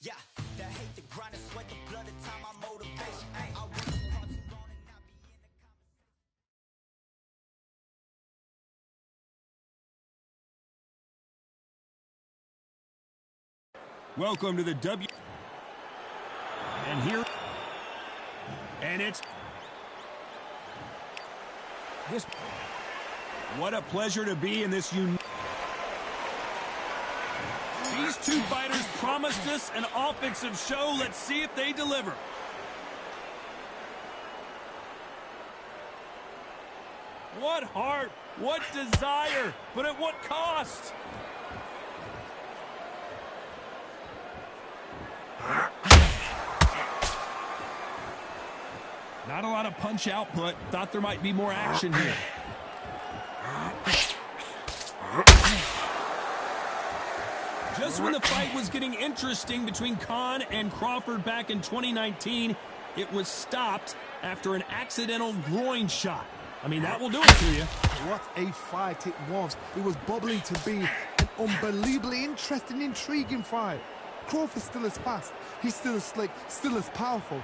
Yeah, the hate, the grind, the sweat, the blood, the time, my motivation. Ay, I work too hard, too long, and not be in the conversation. Welcome to the W. And here. And it's. This. What a pleasure to be in this unique. These two fighters promised us an offensive show. Let's see if they deliver. What heart, what desire, but at what cost? Not a lot of punch output. Thought there might be more action here. Just when the fight was getting interesting between Khan and Crawford back in 2019, it was stopped after an accidental groin shot. I mean, that will do it to you. What a fight it was. It was bubbling to be an unbelievably interesting, intriguing fight. Crawford's still as fast. He's still as slick, still as powerful.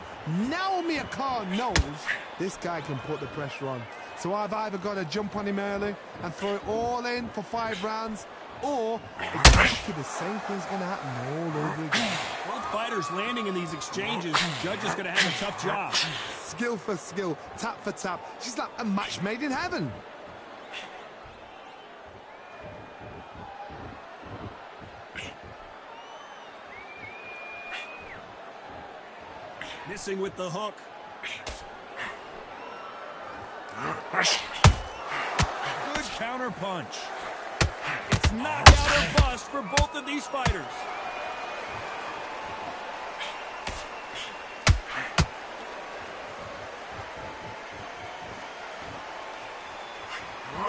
Now Amir Khan knows this guy can put the pressure on. So I've either got to jump on him early and throw it all in for 5 rounds, or exactly the same thing's going to happen all over again. Both fighters landing in these exchanges. Judge is going to have a tough job. Skill for skill, tap for tap. She's like a match made in heaven. Missing with the hook. Good counter punch. It's knockout or bust for both of these fighters.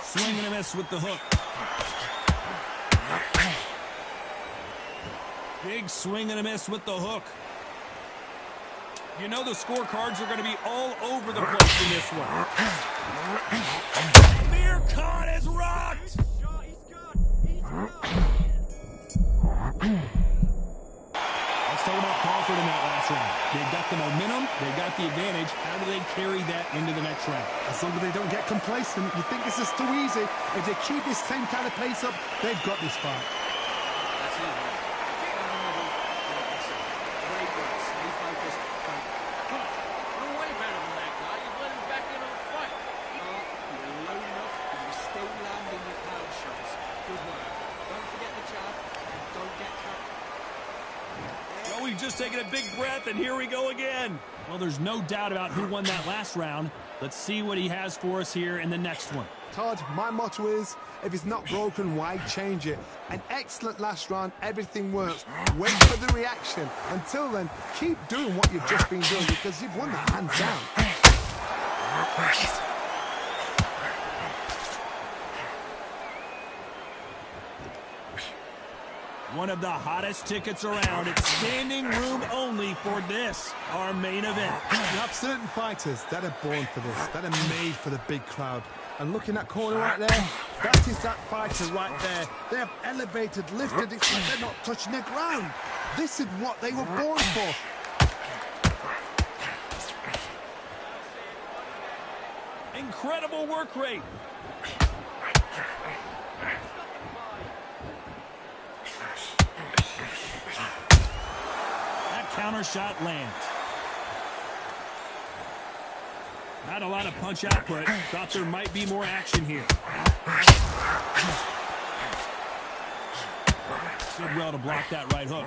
Swing and a miss with the hook. Big swing and a miss with the hook. You know the scorecards are going to be all over the place in this one. Amir Khan is rocked! Let's talk about Crawford in that last round. They've got the momentum, they've got the advantage. How do they carry that into the next round? As long as they don't get complacent, you think this is too easy. If they keep this same kind of pace up, they've got this fight. That's easy. We've just taken a big breath, and here we go again. Well, there's no doubt about who won that last round. Let's see what he has for us here in the next one. Todd, my motto is, if it's not broken, why change it? An excellent last round, everything works. Wait for the reaction. Until then, keep doing what you've just been doing because you've won that hands down. One of the hottest tickets around. It's standing room only for this, our main event. You have certain fighters that are born for this, that are made for the big crowd. And look in that corner right there, that is that fighter right there. They have elevated, lifted, it's like they're not touching the ground. This is what they were born for. Incredible work rate. That counter shot lands. Not a lot of punch output. Thought there might be more action here. Did well to block that right hook.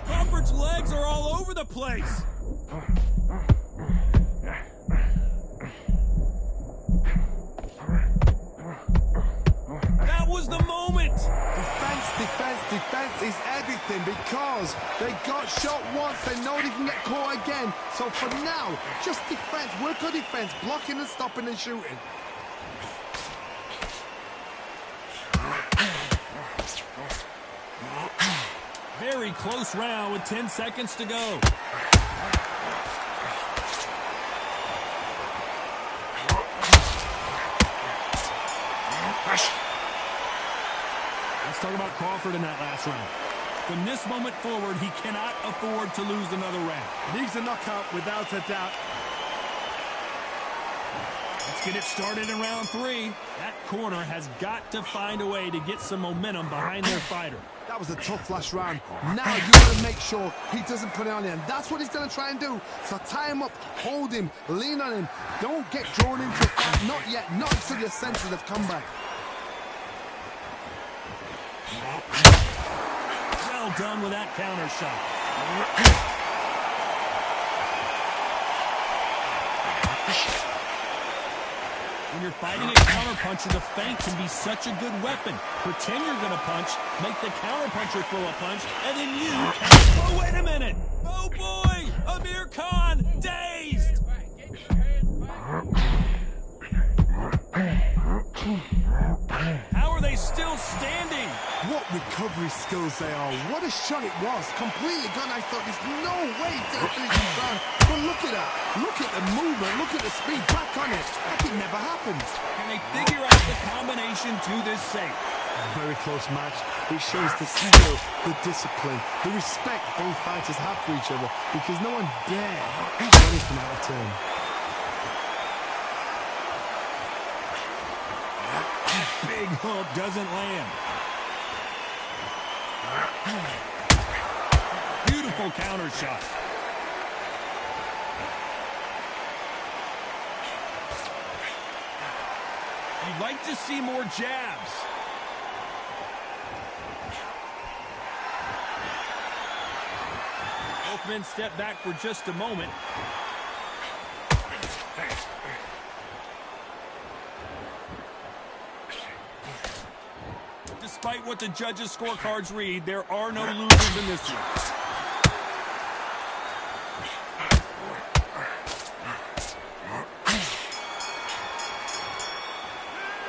Crawford's legs are all over the place. That was the moment. Defense is everything because they got shot once. They know they can get caught again. So for now, just defense. Work on defense. Blocking and stopping and shooting. Very close round with 10 seconds to go. Let's talk about Crawford in that last round. From this moment forward, he cannot afford to lose another round. Needs a knockout without a doubt. Let's get it started in round 3. That corner has got to find a way to get some momentum behind their fighter. That was a tough last round. Now you got to make sure he doesn't put it on him. That's what he's going to try and do. So tie him up, hold him, lean on him. Don't get drawn into a fight. Not yet. Not until your senses have come back. Well done with that counter shot. When you're fighting a counterpuncher, the feint can be such a good weapon. Pretend you're going to punch, make the counterpuncher throw a punch, and then you can... Oh, wait a minute! Oh, boy! Amir Khan, dazed! How are they still standing? What recovery skills they are. What a shot it was. Completely gone. I thought there's no way to finish this round. But look at that. Look at the movement. Look at the speed. Back on it. Like it never happens. Can they figure out the combination to this safe? A very close match. It shows the skill, the discipline, the respect both fighters have for each other because no one dare do anything out of turn. Big hook doesn't land. Beautiful counter shot. You'd like to see more jabs. Both men step back for just a moment. Despite what the judges' scorecards read, there are no losers in this one.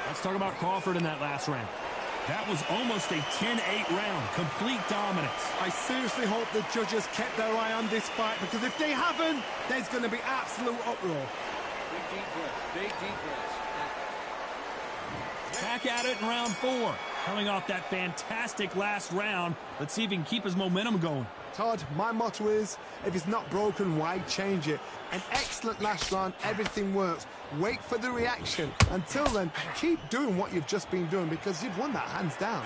Let's talk about Crawford in that last round. That was almost a 10-8 round, complete dominance. I seriously hope the judges kept their eye on this fight because if they haven't, there's going to be absolute uproar. Big deep breath. Big deep breaths. Back at it in round 4. Coming off that fantastic last round, let's see if he can keep his momentum going. Todd, my motto is, if it's not broken, why change it? An excellent last round, everything works. Wait for the reaction. Until then, keep doing what you've just been doing because you've won that hands down.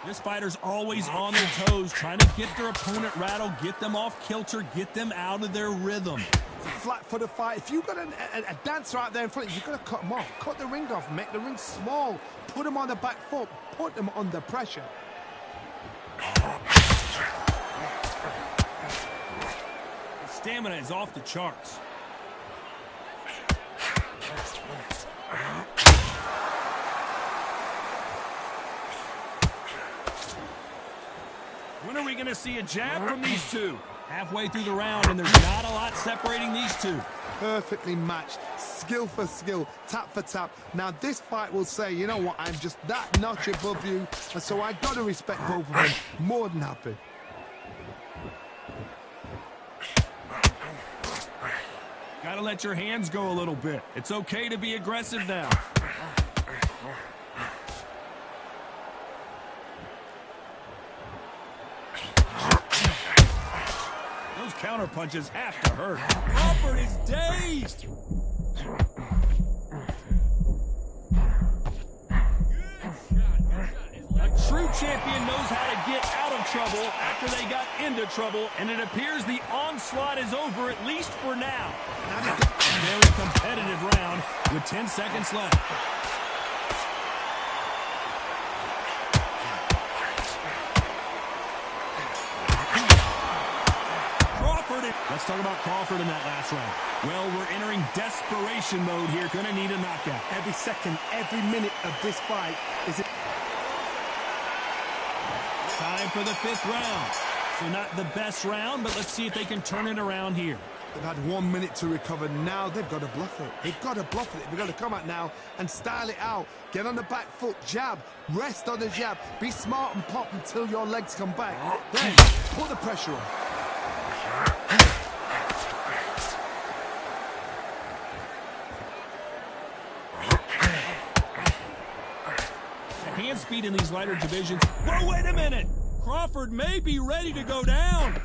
This fighter's always on their toes, trying to get their opponent rattled, get them off kilter, get them out of their rhythm. flat for the fight. If you've got a dancer out there in front, you've got to cut him off. Cut the ring off. Make the ring small. Put him on the back foot. Put him under pressure. His stamina is off the charts. When are we going to see a jab from these two? Halfway through the round, and there's not a lot separating these two. Perfectly matched, skill for skill, tap for tap. Now this fight will say, you know what, I'm just that notch above you, and so I got to respect both of them. More than happy. Got to let your hands go a little bit. It's okay to be aggressive now. Those counter punches have to hurt. Crawford is dazed. A true champion knows how to get out of trouble after they got into trouble, and it appears the onslaught is over, at least for now. A very competitive round with 10 seconds left. Let's talk about Crawford in that last round. Well, we're entering desperation mode here. Gonna need a knockout. Every second, every minute of this fight is it. Time for the 5th round. So not the best round, but let's see if they can turn it around here. They've had 1 minute to recover. Now they've got to bluff it. They've got to bluff it. They've got to come out now and style it out. Get on the back foot, jab, rest on the jab. Be smart and pop until your legs come back. Then put the pressure on. Hand speed in these lighter divisions. Whoa, wait a minute! Crawford may be ready to go down.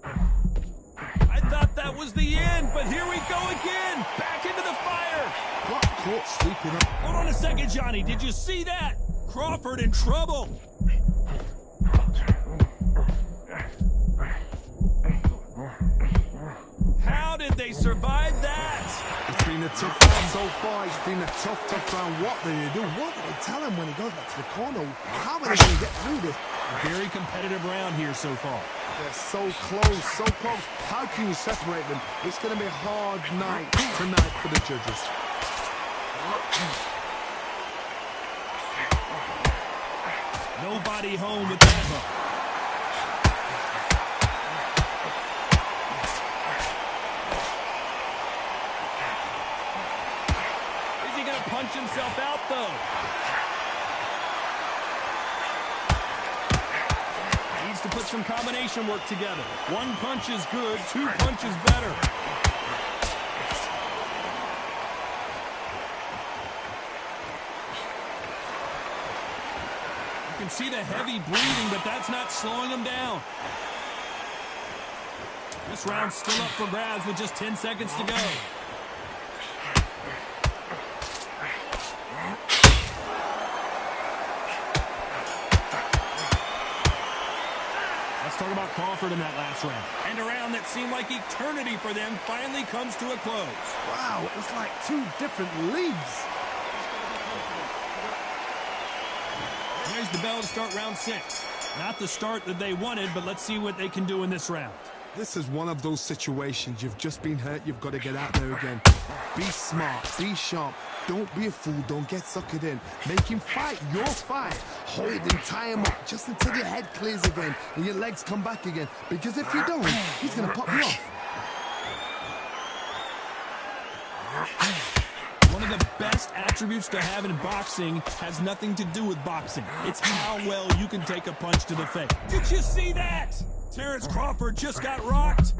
I thought that was the end, but here we go again. Back into the fire. Got caught sleeping up. Hold on a second, Johnny. Did you see that? Crawford in trouble. How did they survive that? It's been a tough round so far. It's been a tough round. What do they do? What do they tell him when he goes back to the corner? How are they going to get through this? Very competitive round here so far. They're so close, so close. How can you separate them? It's going to be a hard night tonight for the judges. Nobody home with that hook. Punch himself out, though. Needs to put some combination work together. 1 punch is good, 2 punches better. You can see the heavy breathing, but that's not slowing him down. This round's still up for grabs with just 10 seconds to go. Talk about Crawford in that last round. And a round that seemed like eternity for them finally comes to a close. Wow, it's like 2 different leagues. There's the bell to start round 6. Not the start that they wanted, but let's see what they can do in this round. This is one of those situations. You've just been hurt. You've got to get out there again. Be smart. Be sharp. Don't be a fool. Don't get suckered in. Make him fight your fight. Hold him, tie him up just until your head clears again and your legs come back again. Because if you don't, he's going to pop you off. One of the best attributes to have in boxing has nothing to do with boxing. It's how well you can take a punch to the face. Did you see that? Terrence Crawford just got rocked.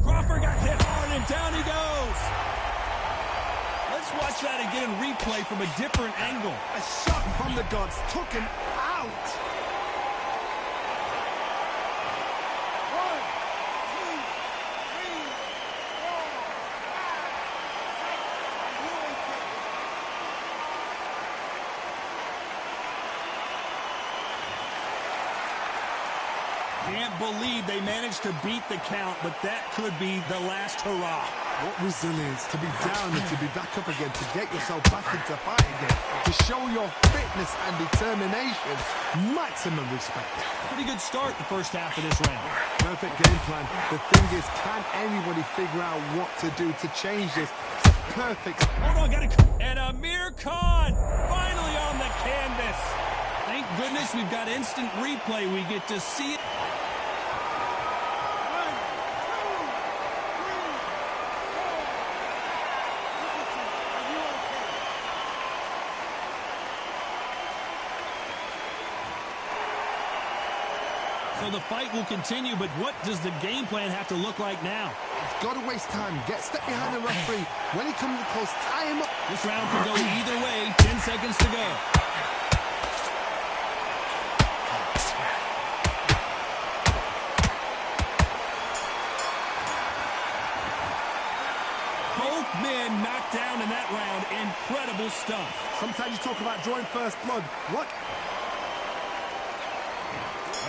Crawford got hit hard and down he goes. Let's watch that again in replay from a different angle. A shot from the gods took him out. 1, 2, Can't believe they managed to beat the count, but that could be the last hurrah. What resilience to be down and to be back up again, to get yourself back into fight again, to show your fitness and determination. Maximum respect. Pretty good start the first half of this round. Perfect game plan. The thing is, can anybody figure out what to do to change this? It's a perfect. Hold on, got it. And Amir Khan finally on the canvas. Thank goodness we've got instant replay. We get to see it. So the fight will continue, but what does the game plan have to look like now? He's got to waste time. Get step behind the referee. When he comes close, tie him up. This round could go either way. 10 seconds to go. Both men knocked down in that round. Incredible stuff. Sometimes you talk about drawing first blood. What?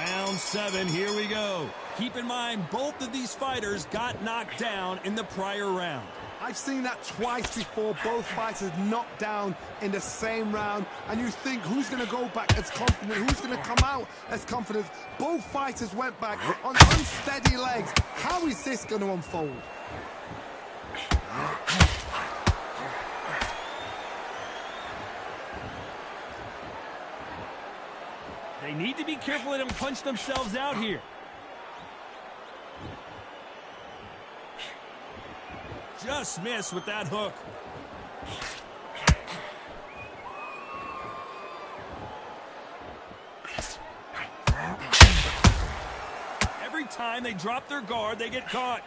Round 7, here we go. Keep in mind, both of these fighters got knocked down in the prior round. I've seen that twice before, both fighters knocked down in the same round, and you think, who's going to go back as confident, who's going to come out as confident? Both fighters went back on unsteady legs. How is this going to unfold? They need to be careful they don't punch themselves out here. Just missed with that hook. Every time they drop their guard, they get caught.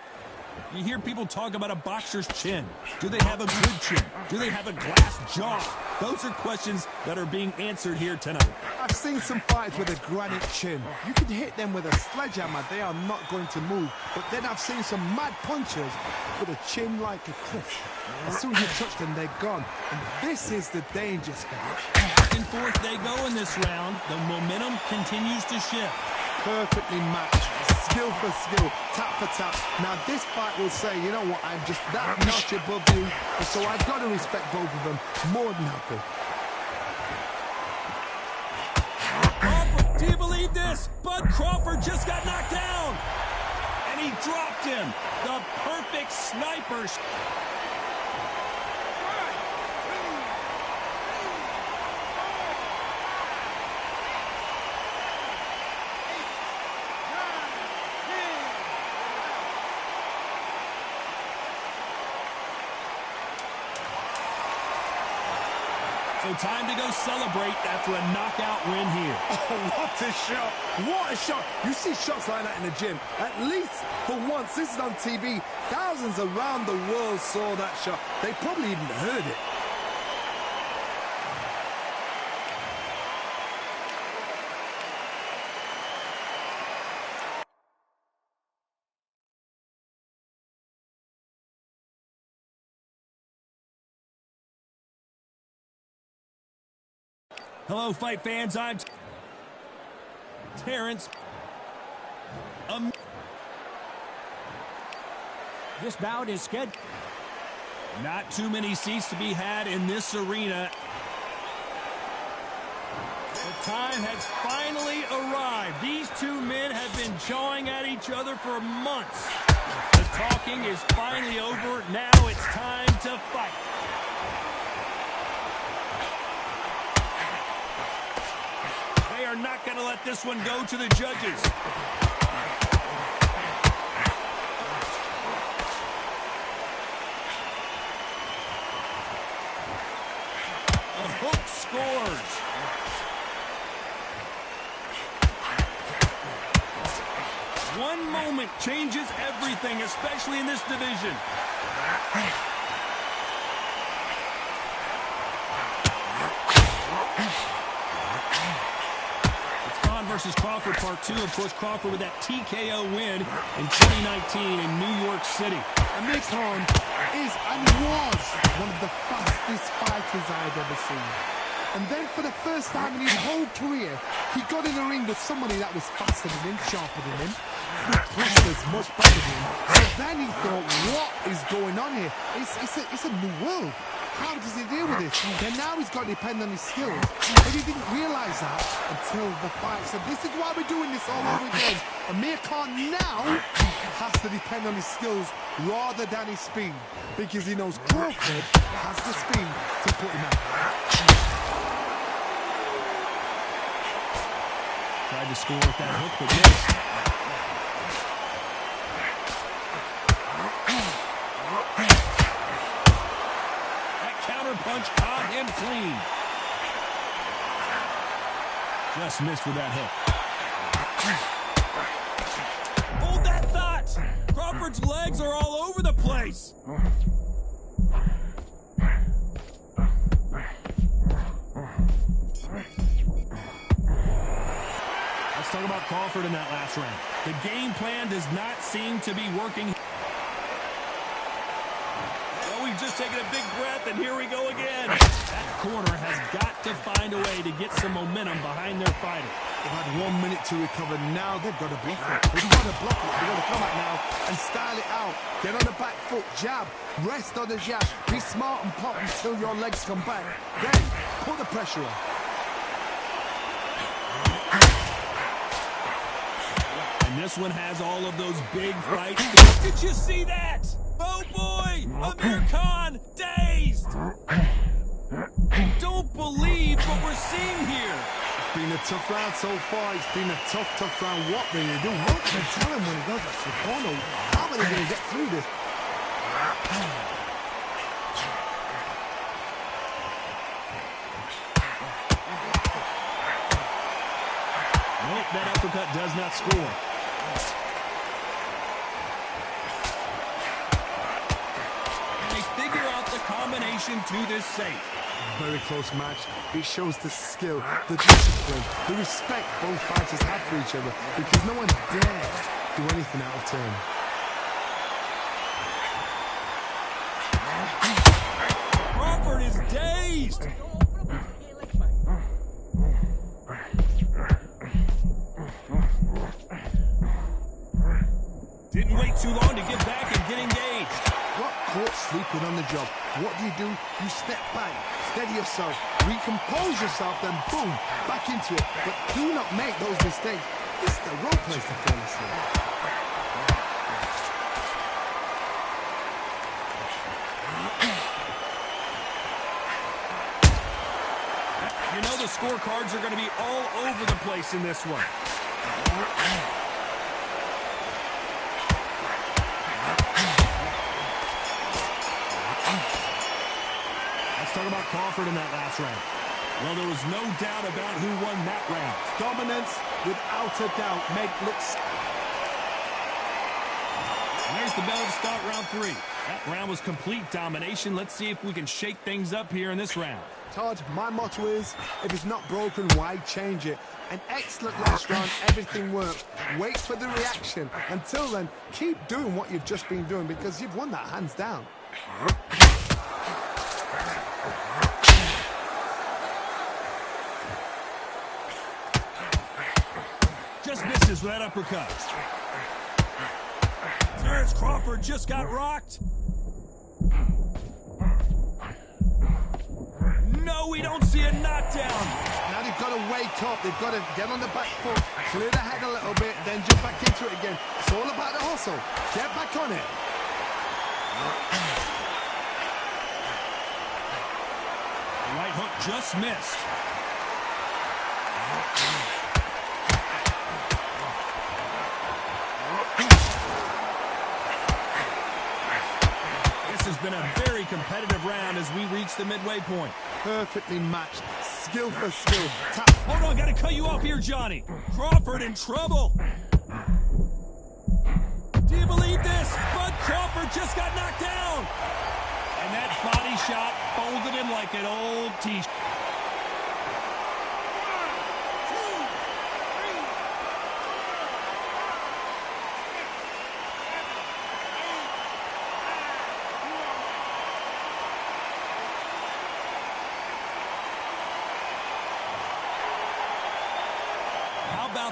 You hear people talk about a boxer's chin. Do they have a good chin? Do they have a glass jaw? Those are questions that are being answered here tonight. I've seen some fights with a granite chin. You can hit them with a sledgehammer, they are not going to move. But then I've seen some mad punchers with a chin like a cliff. As soon as you touch them, they're gone. And this is the danger spot. Back and forth they go in this round. The momentum continues to shift. Perfectly matched, skill for skill, tap for tap. Now this fight will say, you know what, I'm just that notch above you, and so I've got to respect both of them more than happy. Crawford, do you believe this? Bud Crawford just got knocked down, and he dropped him. The perfect sniper. So time to go celebrate after a knockout win here. Oh, what a shot! What a shot! You see shots like that in the gym. At least for once, this is on TV. Thousands around the world saw that shot. They probably even heard it. Hello, fight fans. I'm Terrence. This bout is scheduled. Not too many seats to be had in this arena. The time has finally arrived. These two men have been jawing at each other for months. The talking is finally over. Now it's time to fight. They are not going to let this one go to the judges. A hook scores. One moment changes everything, especially in this division. Versus Crawford Part 2. Of course, Crawford with that TKO win in 2019 in New York City. Amir Khan is and was one of the fastest fighters I've ever seen. And then for the first time in his whole career, he got in the ring with somebody that was faster than him, sharper than him, with blisters much better than him. And then he thought, what is going on here? It's a new world. How does he deal with this? And now he's got to depend on his skills. But he didn't realise that until the fight. So this is why we're doing this all over again. Amir Khan now has to depend on his skills rather than his speed, because he knows Crawford has the speed to put him out. Tried to score with that hook, but missed. Punch caught him clean. Just missed with that hook. Hold that thought! Crawford's legs are all over the place. Let's talk about Crawford in that last round. The game plan does not seem to be working. Just taking a big breath, and here we go again. That corner has got to find a way to get some momentum behind their fighter. They've had 1 minute to recover. Now they've got to bluff it. They've got to bluff it. They've got to come out now and style it out. Get on the back foot, jab, rest on the jab. Be smart and pop until your legs come back. Then put the pressure on. And this one has all of those big fights. Did you see that? Oh boy! Amir Khan dazed! Don't believe what we're seeing here. It's been a tough round so far. It's been a tough round. What will you do? What can you tell him when he does that? Soprano, how are they going to get through this? Nope, that uppercut does not score. Combination to this safe. Very close match. It shows the skill, the discipline, the respect both fighters have for each other, because no one dares do anything out of turn. Crawford is dazed. Didn't wait too long to get back and get engaged. Got caught sleeping on the job. What do? You step back, steady yourself, recompose yourself, then boom, back into it. But do not make those mistakes. This is the wrong place to fall asleep. You know the scorecards are going to be all over the place in this one. Talk about Crawford in that last round. Well, there was no doubt about who won that round. Dominance, without a doubt, looks. And there's the bell to start round 3. That round was complete domination. Let's see if we can shake things up here in this round. Todd, my motto is, if it's not broken, why change it? An excellent last round, everything worked. Wait for the reaction. Until then, keep doing what you've just been doing, because you've won that hands down. Just misses with that uppercut. Terrence Crawford just got rocked. No, we don't see a knockdown. Now they've got to wake up. They've got to get on the back foot, clear the head a little bit, then jump back into it again. It's all about the hustle. Get back on it. The right hook just missed. This has been a very competitive round as we reach the midway point. Perfectly matched, skill for skill. Hold on, gotta cut you off here, Johnny. Crawford in trouble. Do you believe this? Bud Crawford just got knocked down. And that body shot folded him like an old t-shirt.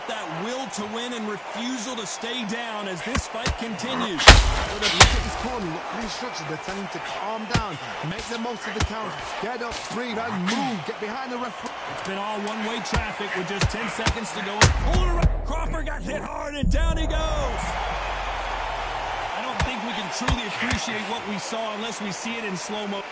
about that will to win and refusal to stay down as this fight continues. Look at his corner, look at the instructions. They're telling him to calm down, make the most of the count, get up, breathe, and move, get behind the referee. It's been all one-way traffic with just 10 seconds to go. Crawford got hit hard, and down he goes. I don't think we can truly appreciate what we saw unless we see it in slow-mo.